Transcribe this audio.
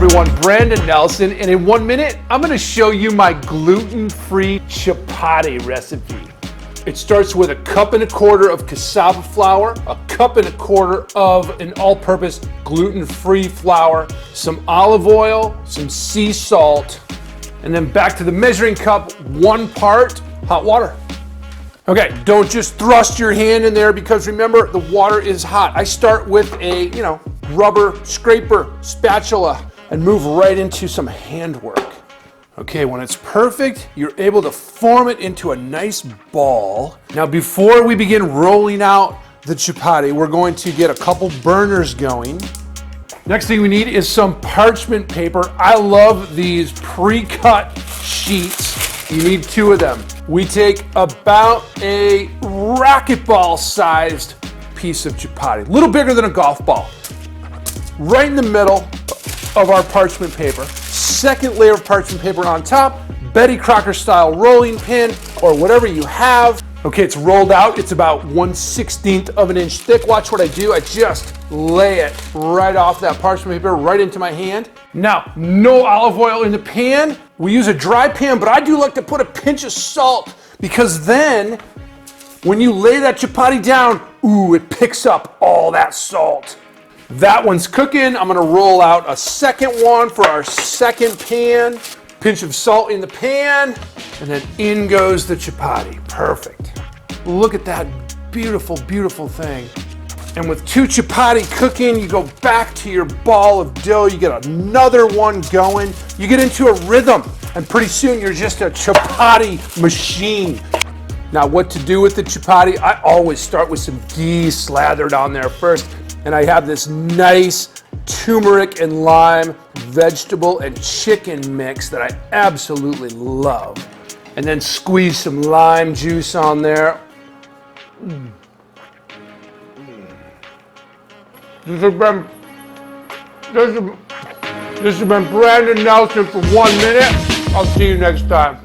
everyone, Brandon Nelson, and in 1 minute, I'm gonna show you my gluten-free chapati recipe. It starts with 1.25 cups of cassava flour, 1.25 cups of an all-purpose gluten-free flour, some olive oil, some sea salt, and then back to the measuring cup, 1 part hot water. Okay, don't just thrust your hand in there because remember, the water is hot. I start with a, rubber scraper, spatula, and move right into some handwork. Okay, when it's perfect, you're able to form it into a nice ball. Now, before we begin rolling out the chapati, we're going to get a couple burners going. Next thing we need is some parchment paper. I love these pre-cut sheets. You need 2 of them. We take about a racquetball sized piece of chapati, a little bigger than a golf ball. Right in the middle of our parchment paper. Second layer of parchment paper on top, Betty Crocker style rolling pin or whatever you have. Okay, it's rolled out. It's about 1/16 of an inch thick. Watch what I do. I just lay it right off that parchment paper right into my hand. Now, no olive oil in the pan. We use a dry pan, but I do like to put a pinch of salt because then when you lay that chapati down, ooh, it picks up all that salt. That one's cooking. I'm gonna roll out a second one for our second pan. Pinch of salt in the pan, and then in goes the chapati. Perfect. Look at that beautiful, beautiful thing. And with 2 chapati cooking, you go back to your ball of dough, you get another one going, you get into a rhythm, and pretty soon you're just a chapati machine. Now, what to do with the chapati? I always start with some ghee slathered on there first, and I have this nice turmeric and lime vegetable and chicken mix that I absolutely love. And then squeeze some lime juice on there. This has been Brandon Nelson for 1 minute. I'll see you next time.